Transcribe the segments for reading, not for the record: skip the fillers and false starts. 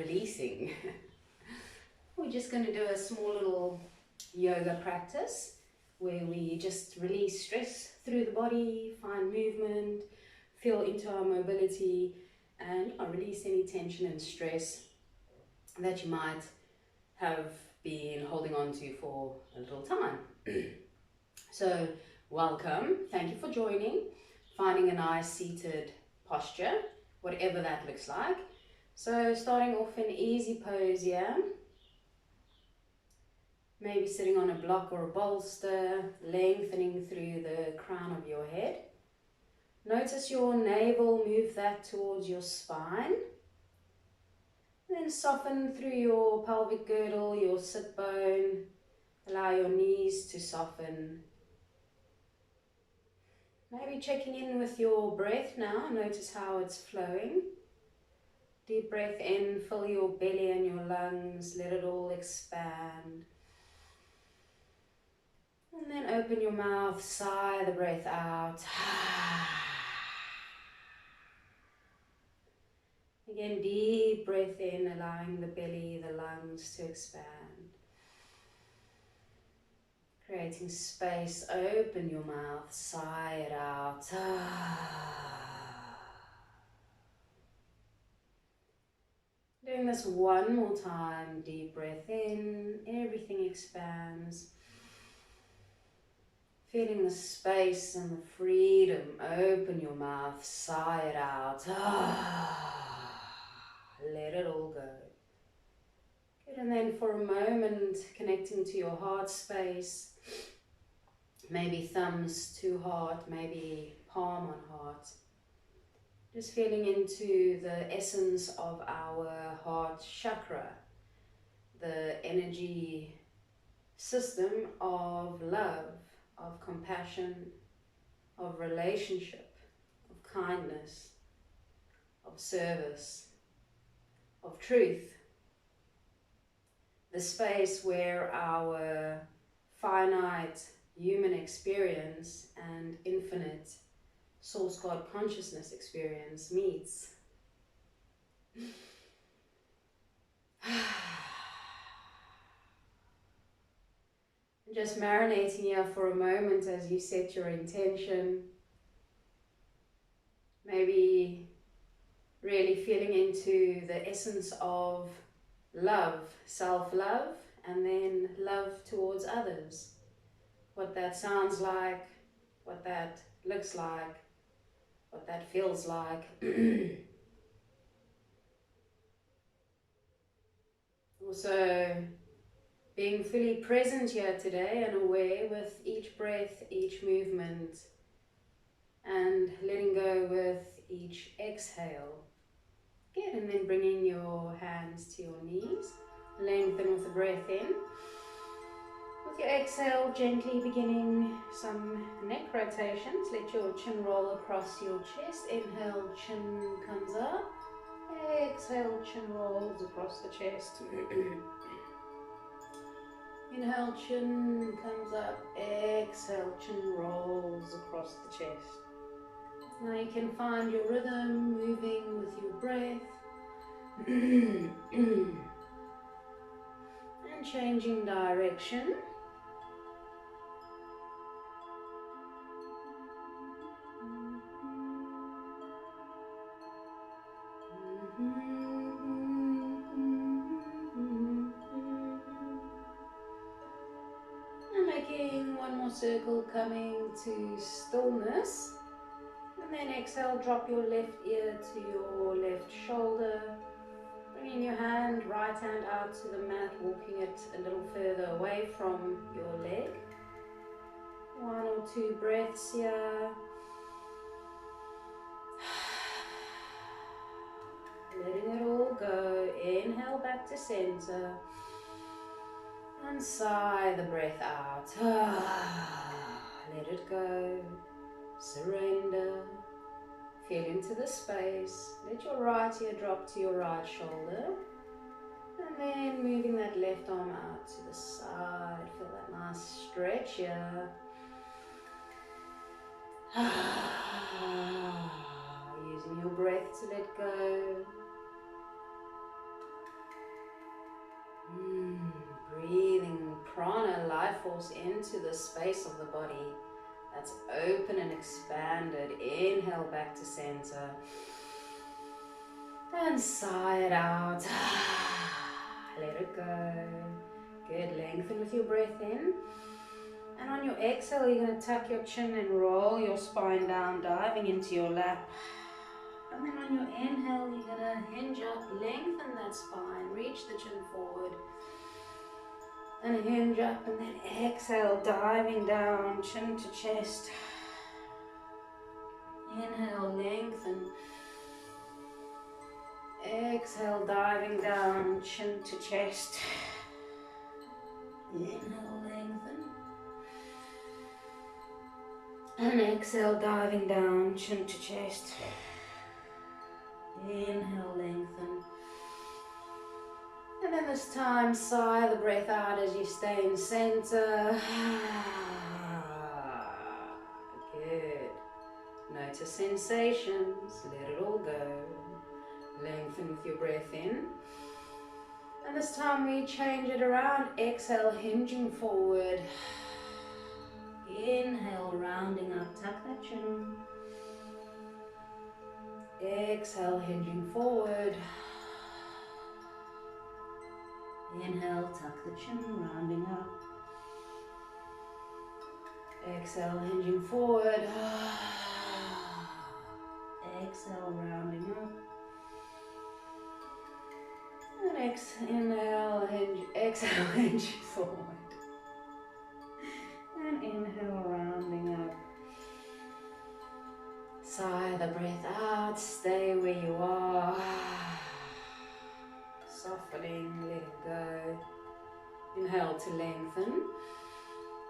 releasing. We're just going to do a small little yoga practice where we just release stress through the body, find movement, feel into our mobility, and release any tension and stress that you might have been holding on to for a little time. So welcome, thank you for joining, finding a nice seated posture, whatever that looks like. So starting off in easy pose here, maybe sitting on a block or a bolster, lengthening through the crown of your head. Notice your navel, move that towards your spine. And then soften through your pelvic girdle, your sit bone. Allow your knees to soften. Maybe checking in with your breath now. Notice how it's flowing. Deep breath in, fill your belly and your lungs. Let it all expand. And then open your mouth, sigh the breath out. Again, deep breath in, allowing the belly, the lungs to expand. Creating space, open your mouth, sigh it out. Doing this one more time, deep breath in, everything expands. Feeling the space and the freedom, open your mouth, sigh it out. Let it all go. Good, and then for a moment, connecting to your heart space. Maybe thumbs to heart, maybe palm on heart. Just feeling into the essence of our heart chakra, the energy system of love, of compassion, of relationship, of kindness, of service, of truth. The space where our finite human experience and infinite source God consciousness experience meets. Just marinating here for a moment as you set your intention. Maybe really feeling into the essence of love, self-love, and then love towards others. What that sounds like, what that looks like, what that feels like. Also, being fully present here today and aware with each breath, each movement, and letting go with each exhale. Good, and then bringing your hands to your knees. Lengthen with the breath in. With your exhale, gently beginning some neck rotations. Let your chin roll across your chest. Inhale, chin comes up. Exhale, chin rolls across the chest. Inhale, chin comes up. Exhale, chin rolls across the chest. Now you can find your rhythm moving with your breath. And changing direction. And making one more circle, coming to stillness. And then exhale, drop your left ear to your left shoulder. Bringing your hand, right hand out to the mat, walking it a little further away from your leg. One or two breaths here. Letting it all go. Inhale back to center. And sigh the breath out. Let it go. Surrender. Feel into the space. Let your right ear drop to your right shoulder. And then moving that left arm out to the side. Feel that nice stretch here. Using your breath to let go. life force into the space of the body that's open and expanded. Inhale back to center. And sigh it out. Let it go. Good. Lengthen with your breath in. And on your exhale, you're going to tuck your chin and roll your spine down, diving into your lap. And then on your inhale, you're going to hinge up, lengthen that spine, reach the chin forward. And hinge up, and then exhale, diving down, chin to chest. Inhale, lengthen. Exhale, diving down, chin to chest. Inhale, lengthen. And exhale, diving down, chin to chest. Inhale, lengthen. And then this time, sigh the breath out as you stay in center. Good. Notice sensations, let it all go. Lengthen with your breath in. And this time we change it around. Exhale, hinging forward. Inhale, rounding up, tuck that chin. Exhale, hinging forward. Inhale, tuck the chin, rounding up. Exhale, hinging forward. Exhale, rounding up. And inhale, hinge, exhale, hinge forward. And inhale, rounding up. Sigh the breath out, stay where you are. Softening, let it go. Inhale to lengthen.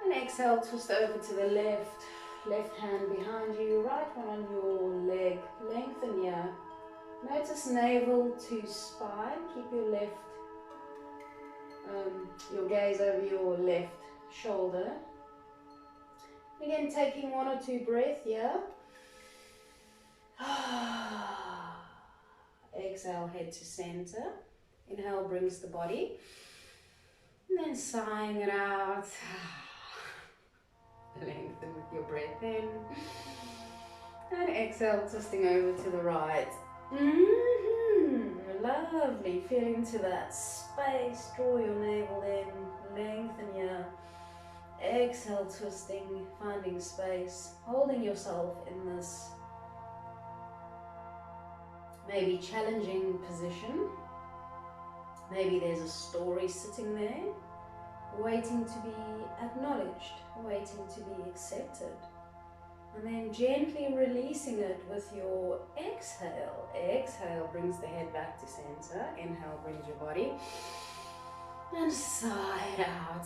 And exhale, twist over to the left. Left hand behind you, right one on your leg. Lengthen here. Notice navel to spine. Keep your left, your gaze over your left shoulder. Again, taking 1 or 2 breaths here. Exhale, head to center. Inhale brings the body. And then sighing it out. Lengthen with your breath in. And exhale, twisting over to the right. Lovely. Feel into that space. Draw your navel in. Lengthen here. Exhale, twisting, finding space. Holding yourself in this maybe challenging position. Maybe there's a story sitting there, waiting to be acknowledged, waiting to be accepted. And then gently releasing it with your exhale. Exhale brings the head back to center. Inhale brings your body. And sigh it out.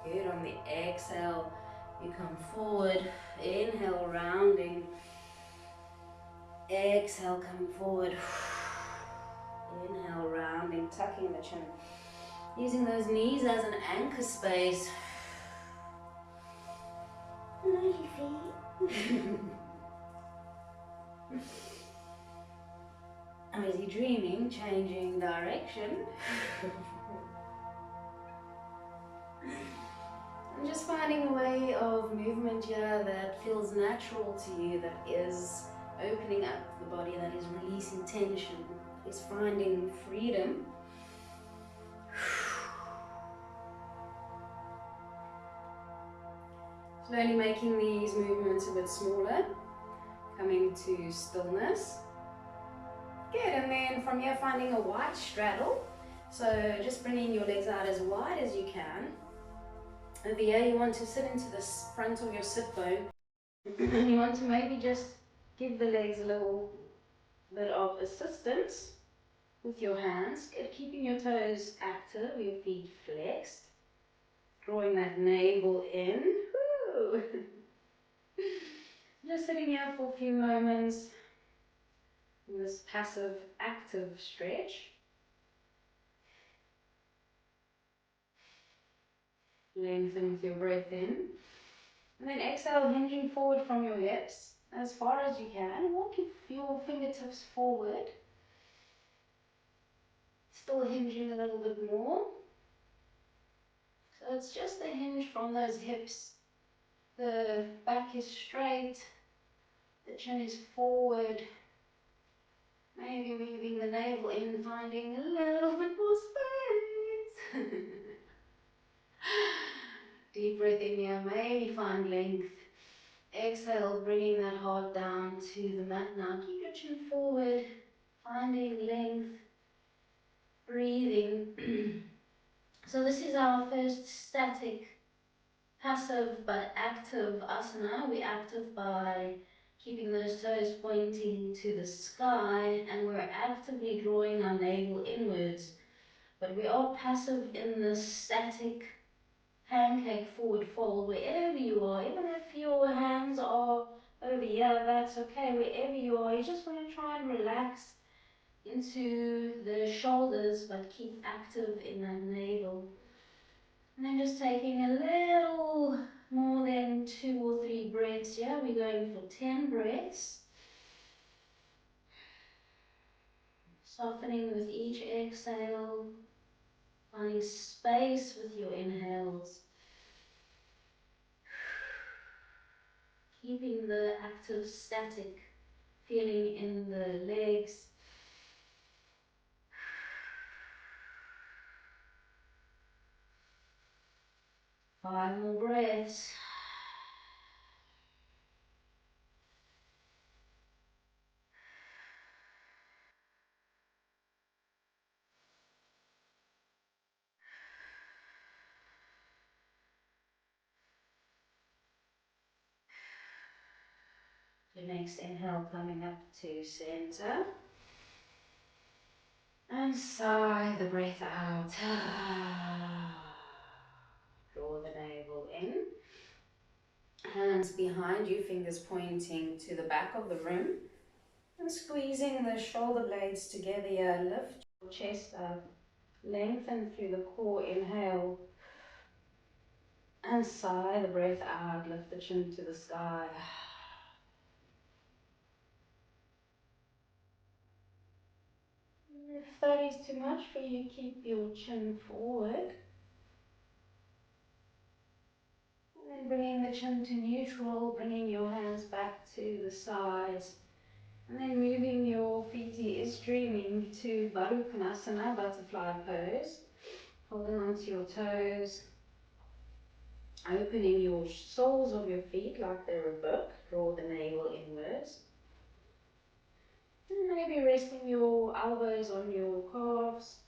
Good. On the exhale, you come forward. Inhale, rounding. Exhale, come forward. Inhale, rounding, tucking the chin. Using those knees as an anchor space. Lovely feet. Or is he dreaming, changing direction? And just finding a way of movement here that feels natural to you, that is opening up the body, that is releasing tension, is finding freedom. Slowly making these movements a bit smaller, coming to stillness. Good, and then from here finding a wide straddle. So just bringing your legs out as wide as you can. Over here you want to sit into the front of your sit bone. You want to maybe just give the legs a little bit of assistance with your hands. Good, keeping your toes active, your feet flexed. Drawing that navel in. Woo. Just sitting here for a few moments in this passive active stretch. Lengthen with your breath in. And then exhale, hinging forward from your hips as far as you can. Walk your fingertips forward. Still hinging a little bit more. So it's just the hinge from those hips. The back is straight, the chin is forward. Maybe moving the navel in, finding a little bit more space. Deep breath in here, maybe find length. Exhale, bringing that heart down to the mat now. Keep your chin forward, finding length, breathing. So this is our first static, passive but active asana. We're active by keeping those toes pointing to the sky, and we're actively drawing our navel inwards. But we are passive in this static pancake forward fold, wherever you are. Even if your hands are over here, that's okay. Wherever you are, you just want to try and relax into the shoulders, but keep active in that navel. And then just taking a little more than 2 or 3 breaths here. We're going for 10 breaths. Softening with each exhale, finding space with your inhales. Keeping the active static feeling in the legs. Five more breaths. The next inhale coming up to center. And sigh the breath out. Draw the navel in. Hands behind you, fingers pointing to the back of the room. And squeezing the shoulder blades together here. Lift your chest up. Lengthen through the core. Inhale. And sigh the breath out. Lift the chin to the sky. If that is too much for you, keep your chin forward. And then bringing the chin to neutral, bringing your hands back to the sides. And then moving your feet is streaming to Baddha Konasana, butterfly pose. Holding onto your toes. Opening your soles of your feet like they're a book. Draw the navel inwards. And maybe resting your elbows on your calves.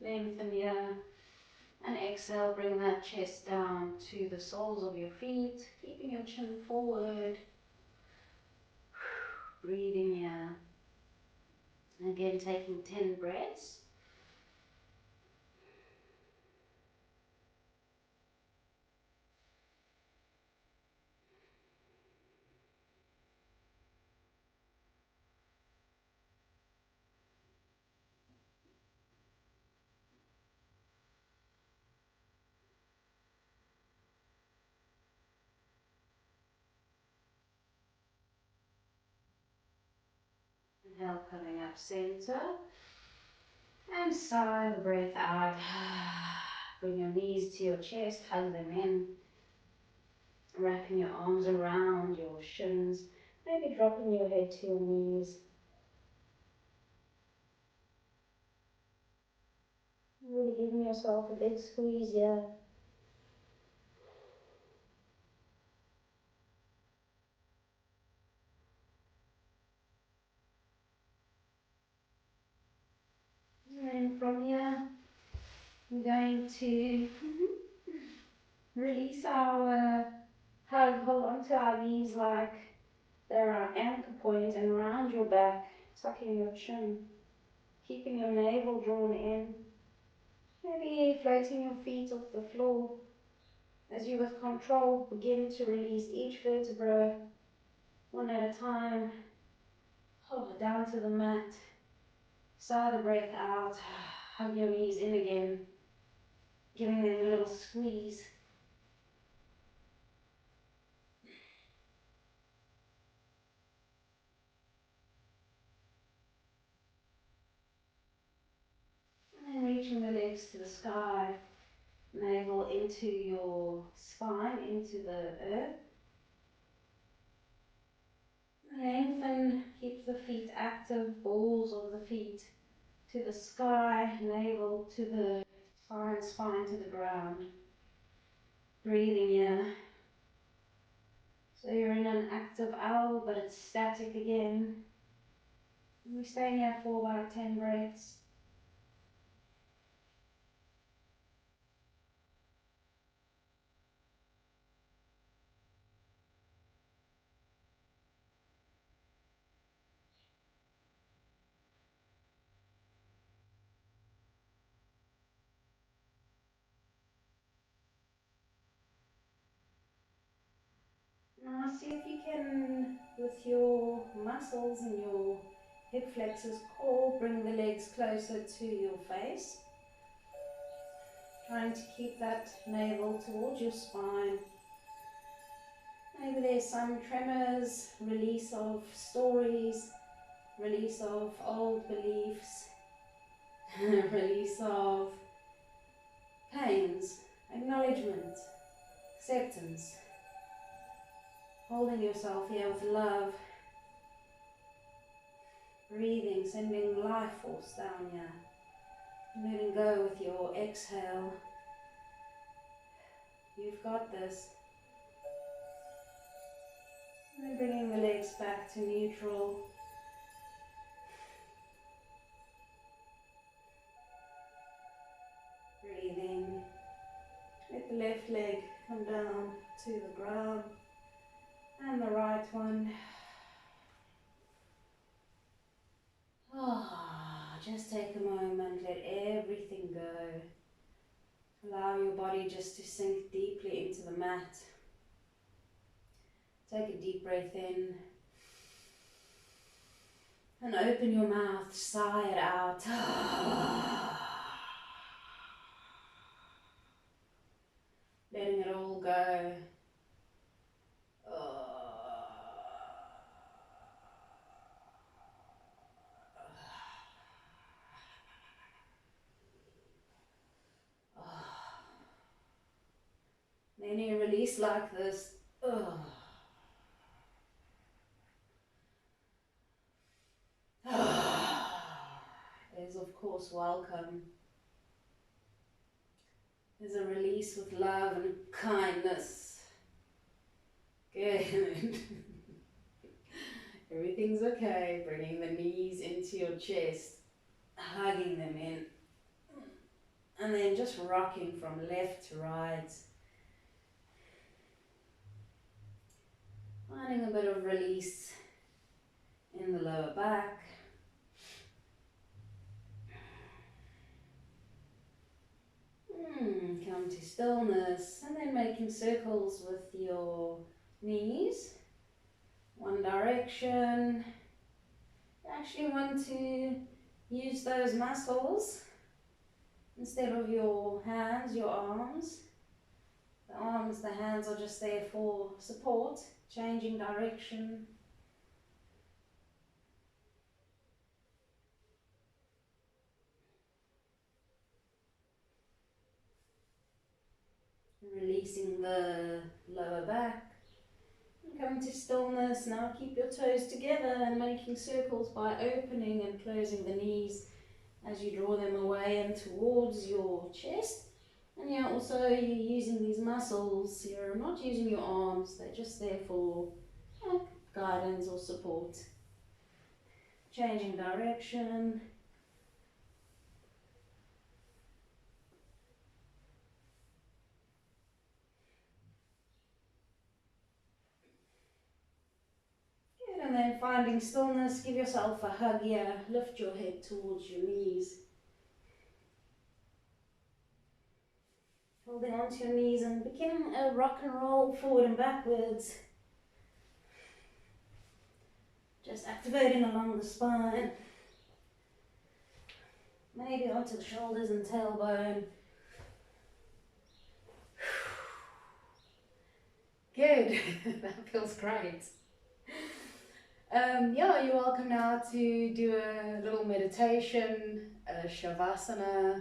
Lengthen here. And exhale, bring that chest down to the soles of your feet. Keeping your chin forward. Breathing here. And again, taking 10 breaths. Inhale, coming up center. And sigh the breath out. Bring your knees to your chest, hug them in. Wrapping your arms around your shins. Maybe dropping your head to your knees. Really giving yourself a big squeeze here. And then from here, we're going to release our hug. Hold onto our knees like they're our anchor point, and around your back, tucking your chin, keeping your navel drawn in. Maybe floating your feet off the floor. As you with control begin to release each vertebra one at a time. Down to the mat. Sigh the breath out. Hug your knees in again. Giving them a little squeeze. And then reaching the legs to the sky. navel into your spine, into the earth. Lengthen, keep the feet active, balls of the feet to the sky, navel to the spine to the ground. Breathing here. So you're in an active owl, but it's static again. We stay here for about 10 breaths. Now see if you can, with your muscles and your hip flexors core, bring the legs closer to your face. Trying to keep that navel towards your spine. Maybe there's some tremors, release of stories, release of old beliefs, release of pains, acknowledgement, acceptance. Holding yourself here with love. Breathing, sending life force down here. Letting go with your exhale. You've got this. And then bringing the legs back to neutral. Breathing. Let the left leg come down to the ground. And the right one. Just take a moment, let everything go. Allow your body just to sink deeply into the mat. Take a deep breath in. And open your mouth, sigh it out. Letting it all go. Then you release like this. Is of course welcome. There's a release with love and kindness. Good. Everything's okay. Bringing the knees into your chest, hugging them in. And then just rocking from left to right. Finding a bit of release in the lower back. Come to stillness, and then making circles with your knees. One direction. You actually want to use those muscles instead of your hands, your arms. The arms, the hands are just there for support, changing direction. Releasing the lower back. And coming to stillness. Now keep your toes together and making circles by opening and closing the knees as you draw them away and towards your chest. And yeah, also you're using these muscles. You're not using your arms. They're just there for guidance or support. Changing direction. And then finding stillness, give yourself a hug here, lift your head towards your knees. Holding onto your knees and begin a rock and roll forward and backwards. Just activating along the spine. Maybe onto the shoulders and tailbone. Good, that feels great. Yeah, you're welcome now to do a little meditation, a shavasana,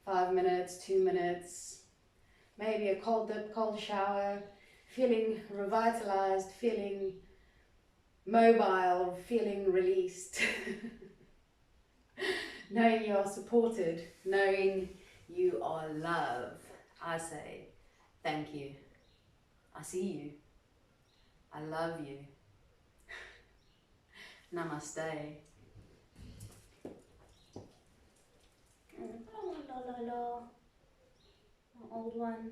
5 minutes, 2 minutes. maybe a cold dip, cold shower, feeling revitalized, feeling mobile, feeling released. Knowing you are supported, knowing you are loved. I say, thank you. I see you. I love you. Namaste. Oh, la la la. Old one.